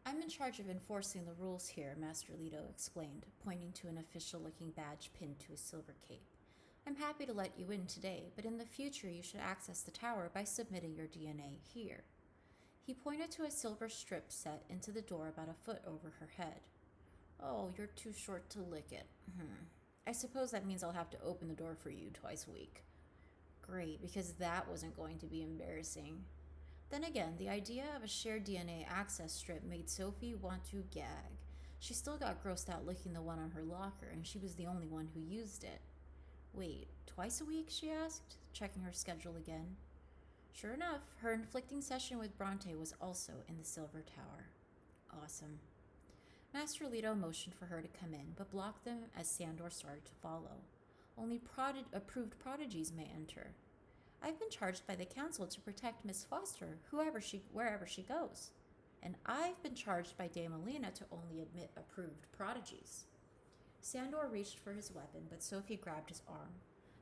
I'm in charge of enforcing the rules here, Master Leto explained, pointing to an official-looking badge pinned to his silver cape. I'm happy to let you in today, but in the future you should access the tower by submitting your DNA here. He pointed to a silver strip set into the door about a foot over her head. Oh, you're too short to lick it. I suppose that means I'll have to open the door for you twice a week. Great, because that wasn't going to be embarrassing. Then again, the idea of a shared DNA access strip made Sophie want to gag. She still got grossed out licking the one on her locker, and she was the only one who used it. Wait, twice a week? She asked, checking her schedule again. Sure enough, her inflicting session with Bronte was also in the Silver Tower. Awesome. Master Leto motioned for her to come in, but blocked them as Sandor started to follow. Only approved prodigies may enter. I've been charged by the council to protect Miss Foster, wherever she goes. And I've been charged by Dame Alina to only admit approved prodigies. Sandor reached for his weapon, but Sophie grabbed his arm.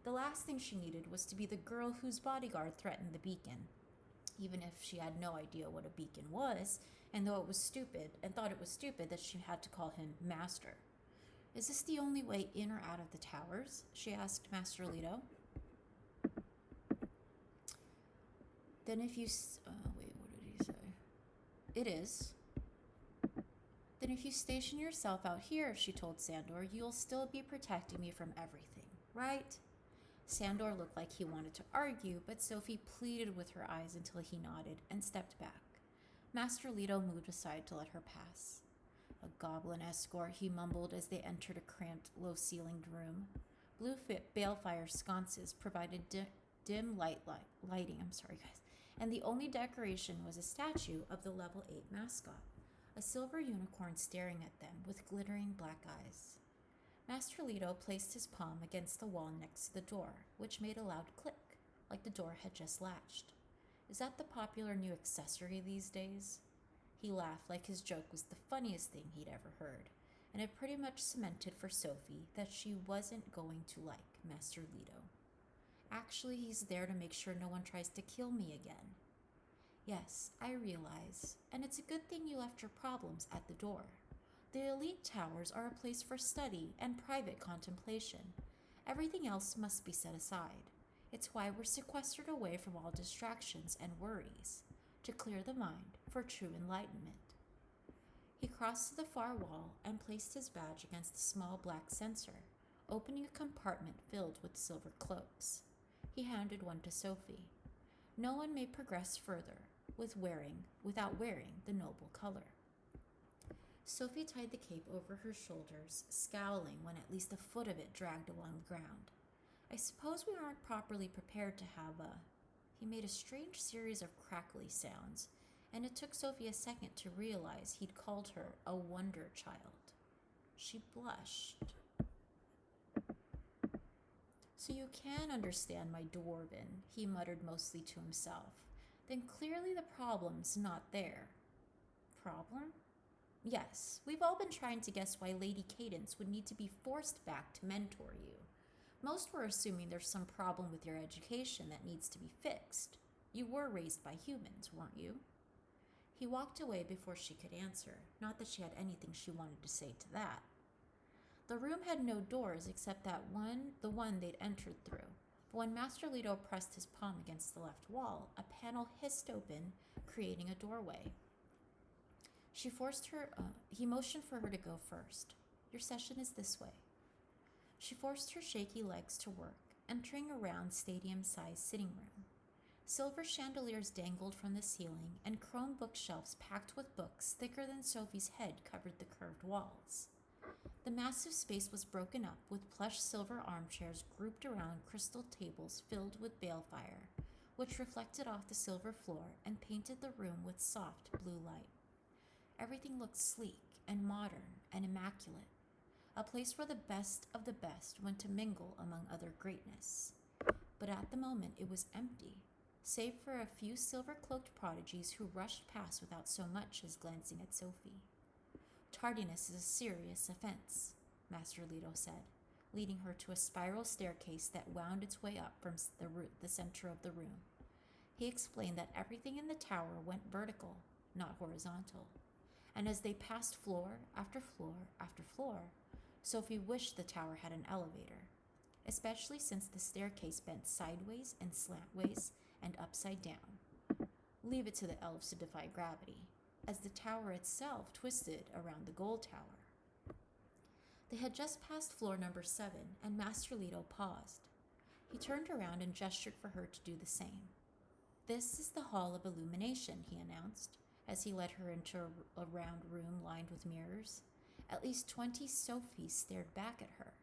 The last thing she needed was to be the girl whose bodyguard threatened the beacon. Even if she had no idea what a beacon was, and thought it was stupid that she had to call him Master. Is this the only way in or out of the towers? She asked Master Leto. Then if you... wait, what did he say? It is. Then if you station yourself out here, she told Sandor, you'll still be protecting me from everything, right? Sandor looked like he wanted to argue, but Sophie pleaded with her eyes until he nodded and stepped back. Master Leto moved aside to let her pass. A goblin escort, he mumbled as they entered a cramped, low-ceilinged room. Blue balefire sconces provided dim lighting, and the only decoration was a statue of the level 8 mascot, a silver unicorn staring at them with glittering black eyes. Master Leto placed his palm against the wall next to the door, which made a loud click, like the door had just latched. Is that the popular new accessory these days? He laughed like his joke was the funniest thing he'd ever heard, and it pretty much cemented for Sophie that she wasn't going to like Master Leto. Actually, he's there to make sure no one tries to kill me again. Yes, I realize, and it's a good thing you left your problems at the door. The elite towers are a place for study and private contemplation. Everything else must be set aside. It's why we're sequestered away from all distractions and worries, to clear the mind for true enlightenment. He crossed to the far wall and placed his badge against the small black sensor, opening a compartment filled with silver cloaks. He handed one to Sophie. No one may progress further without wearing the noble color. Sophie tied the cape over her shoulders, scowling when at least a foot of it dragged along the ground. I suppose we aren't properly prepared to have a... He made a strange series of crackly sounds, and it took Sophie a second to realize he'd called her a wonder child. She blushed. So you can understand my dwarven, he muttered mostly to himself. Then clearly the problem's not there. Problem? Yes, we've all been trying to guess why Lady Cadence would need to be forced back to mentor you. Most were assuming there's some problem with your education that needs to be fixed. You were raised by humans, weren't you? He walked away before she could answer, not that she had anything she wanted to say to that. The room had no doors except the one they'd entered through. But when Master Leto pressed his palm against the left wall, a panel hissed open, creating a doorway. He motioned for her to go first. Your session is this way. She forced her shaky legs to work, entering a round stadium-sized sitting room. Silver chandeliers dangled from the ceiling, and chrome bookshelves packed with books thicker than Sophie's head covered the curved walls. The massive space was broken up, with plush silver armchairs grouped around crystal tables filled with balefire, which reflected off the silver floor and painted the room with soft blue light. Everything looked sleek and modern and immaculate, a place where the best of the best went to mingle among other greatness. But at the moment it was empty, save for a few silver-cloaked prodigies who rushed past without so much as glancing at Sophie. Tardiness is a serious offense, Master Leto said, leading her to a spiral staircase that wound its way up from the center of the room. He explained that everything in the tower went vertical, not horizontal. and as they passed floor after floor after floor, Sophie wished the tower had an elevator, especially since the staircase bent sideways and slantways and upside down. Leave it to the elves to defy gravity, as the tower itself twisted around the gold tower. They had just passed floor number 7, and Master Leto paused. He turned around and gestured for her to do the same. "This is the Hall of Illumination," he announced, as he led her into a round room lined with mirrors. At least 20 Sophies stared back at her,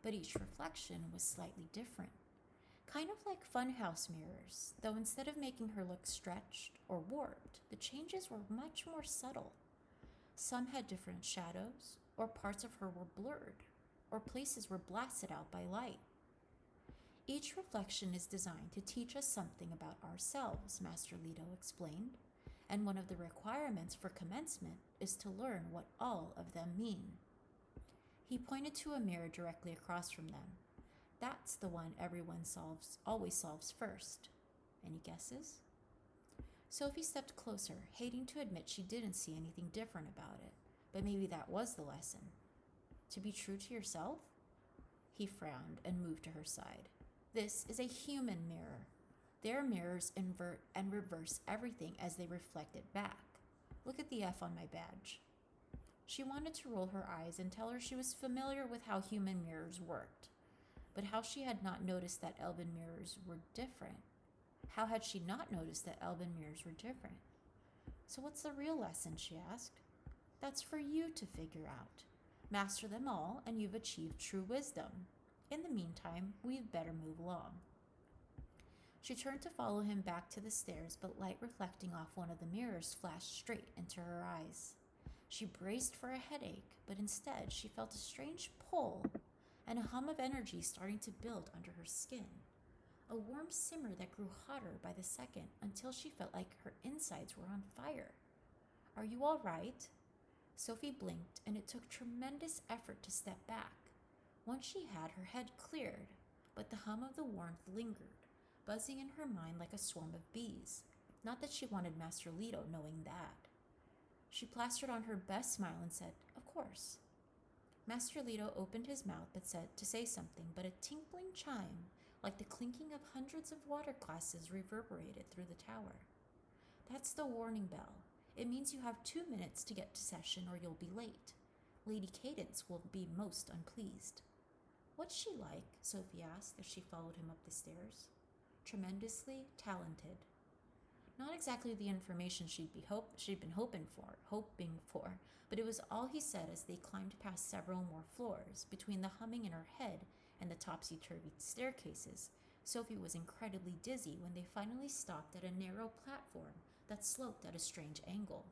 but each reflection was slightly different. Kind of like funhouse mirrors, though instead of making her look stretched or warped, the changes were much more subtle. Some had different shadows, or parts of her were blurred, or places were blasted out by light. "Each reflection is designed to teach us something about ourselves," Master Leto explained, "and one of the requirements for commencement is to learn what all of them mean." He pointed to a mirror directly across from them. "That's the one everyone always solves first. Any guesses?" Sophie stepped closer, hating to admit she didn't see anything different about it, but maybe that was the lesson. "To be true to yourself?" He frowned and moved to her side. "This is a human mirror. Their mirrors invert and reverse everything as they reflect it back. Look at the F on my badge." She wanted to roll her eyes and tell her she was familiar with how human mirrors worked, but how she had not noticed that elven mirrors were different. How had she not noticed that elven mirrors were different? "So what's the real lesson?" she asked. "That's for you to figure out. Master them all, and you've achieved true wisdom. In the meantime, we'd better move along." She turned to follow him back to the stairs, but light reflecting off one of the mirrors flashed straight into her eyes. She braced for a headache, but instead she felt a strange pull and a hum of energy starting to build under her skin. A warm simmer that grew hotter by the second until she felt like her insides were on fire. "Are you all right?" Sophie blinked, and it took tremendous effort to step back. Once she had, her head cleared, but the hum of the warmth lingered, buzzing in her mind like a swarm of bees. Not that she wanted Master Leto knowing that. She plastered on her best smile and said, "Of course." Master Leto opened his mouth to say something, but a tinkling chime, like the clinking of hundreds of water glasses, reverberated through the tower. "That's the warning bell. It means you have 2 minutes to get to session or you'll be late. Lady Cadence will be most unpleased." "What's she like?" Sophie asked as she followed him up the stairs. "Tremendously talented." Not exactly the information she'd been hoping for, but it was all he said as they climbed past several more floors. Between the humming in her head and the topsy-turvy staircases, Sophie was incredibly dizzy when they finally stopped at a narrow platform that sloped at a strange angle.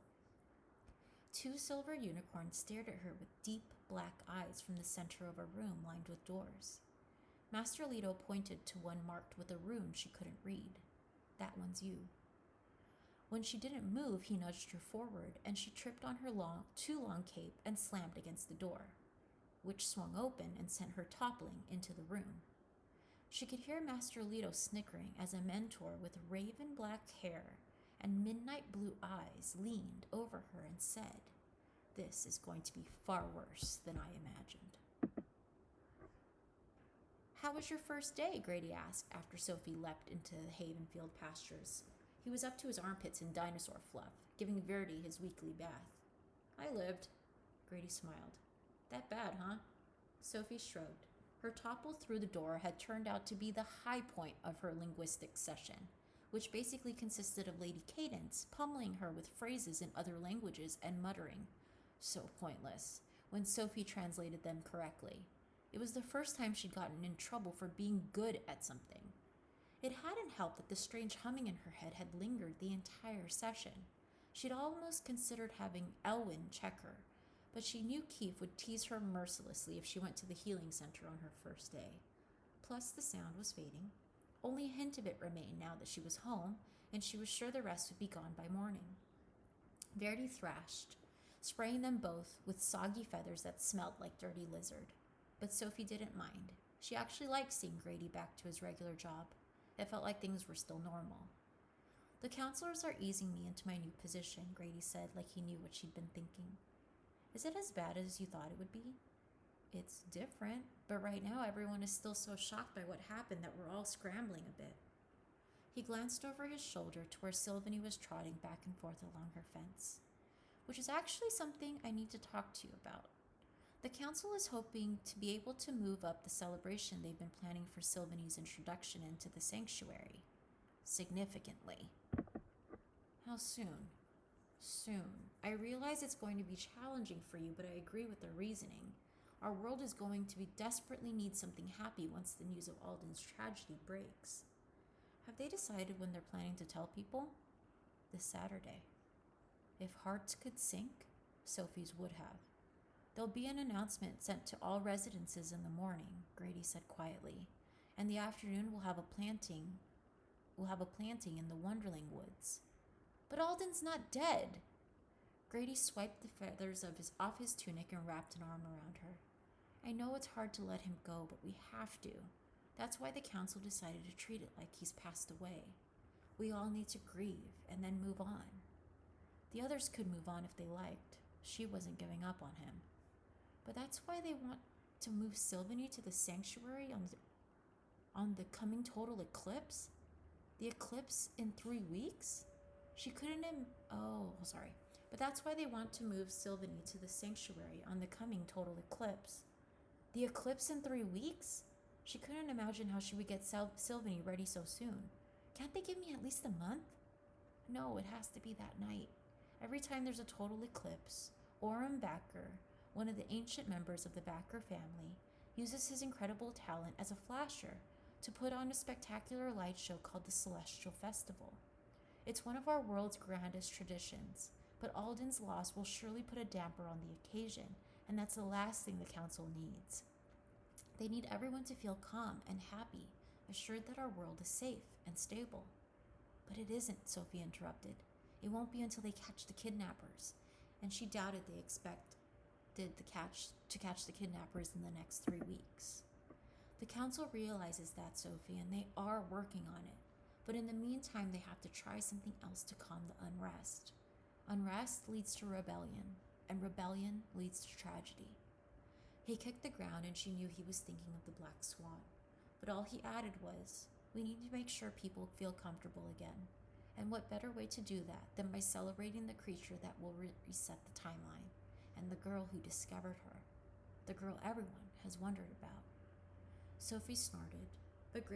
2 silver unicorns stared at her with deep black eyes from the center of a room lined with doors. Master Leto pointed to one marked with a rune she couldn't read. "That one's you." When she didn't move, he nudged her forward, and she tripped on her too long cape and slammed against the door, which swung open and sent her toppling into the room. She could hear Master Leto snickering as a mentor with raven black hair and midnight blue eyes leaned over her and said, "This is going to be far worse than I imagined." "How was your first day?" Grady asked after Sophie leapt into the Havenfield pastures. He was up to his armpits in dinosaur fluff, giving Verdi his weekly bath. "I lived." Grady smiled. "That bad, huh?" Sophie shrugged. Her topple through the door had turned out to be the high point of her linguistics session, which basically consisted of Lady Cadence pummeling her with phrases in other languages and muttering, so pointless, when Sophie translated them correctly. It was the first time she'd gotten in trouble for being good at something. It hadn't helped that the strange humming in her head had lingered the entire session. She'd almost considered having Elwyn check her, but she knew Keith would tease her mercilessly if she went to the healing center on her first day. Plus, the sound was fading. Only a hint of it remained now that she was home, and she was sure the rest would be gone by morning. Verdi thrashed, spraying them both with soggy feathers that smelled like dirty lizard. But Sophie didn't mind. She actually liked seeing Grady back to his regular job. It felt like things were still normal. The counselors are easing me into my new position, Grady said, like he knew what she'd been thinking. Is it as bad as you thought it would be? It's different, but right now everyone is still so shocked by what happened that we're all scrambling a bit. He glanced over his shoulder to where Sylvanie was trotting back and forth along her fence, which is actually something I need to talk to you about. The council is hoping to be able to move up the celebration they've been planning for Sylvanie's introduction into the sanctuary. Significantly. How soon? Soon. I realize it's going to be challenging for you, but I agree with the reasoning. Our world is going to desperately need something happy once the news of Alden's tragedy breaks. Have they decided when they're planning to tell people? This Saturday. If hearts could sink, Sophie's would have. There'll be an announcement sent to all residences in the morning, Grady said quietly. And the afternoon we'll have a planting in the Wonderling Woods. But Alden's not dead. Grady swiped the feathers off his tunic and wrapped an arm around her. I know it's hard to let him go, but we have to. That's why the council decided to treat it like he's passed away. We all need to grieve and then move on. The others could move on if they liked. She wasn't giving up on him. But that's why they want to move Sylvanie to the sanctuary on the coming total eclipse? The eclipse in 3 weeks? She couldn't But that's why they want to move Sylvanie to the sanctuary on the coming total eclipse. The eclipse in 3 weeks? She couldn't imagine how she would get Sylvanie ready so soon. Can't they give me at least a month? No, it has to be that night. Every time there's a total eclipse, Orem Backer, one of the ancient members of the Backer family, uses his incredible talent as a flasher to put on a spectacular light show called the Celestial Festival. It's one of our world's grandest traditions, but Alden's loss will surely put a damper on the occasion, and that's the last thing the council needs. They need everyone to feel calm and happy, assured that our world is safe and stable. But it isn't, Sophie interrupted. It won't be until they catch the kidnappers, and she doubted they expected to catch the kidnappers in the next 3 weeks. The council realizes that, Sophie, and they are working on it. But in the meantime, they have to try something else to calm the unrest. Unrest leads to rebellion, and rebellion leads to tragedy. He kicked the ground, and she knew he was thinking of the Black Swan. But all he added was, we need to make sure people feel comfortable again. And what better way to do that than by celebrating the creature that will reset the timeline, and the girl who discovered her, the girl everyone has wondered about. Sophie snorted, but what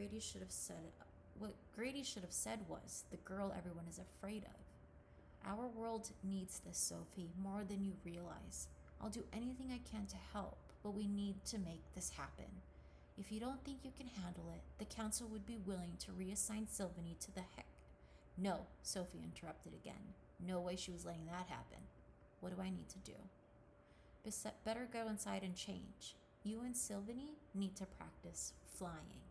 Grady should have said was, the girl everyone is afraid of. Our world needs this, Sophie, more than you realize. I'll do anything I can to help, but we need to make this happen. If you don't think you can handle it, the council would be willing to reassign Sylvanie to the heck. No, Sophie interrupted again. No way she was letting that happen. What do I need to do? Better go inside and change. You and Sylvanie need to practice flying.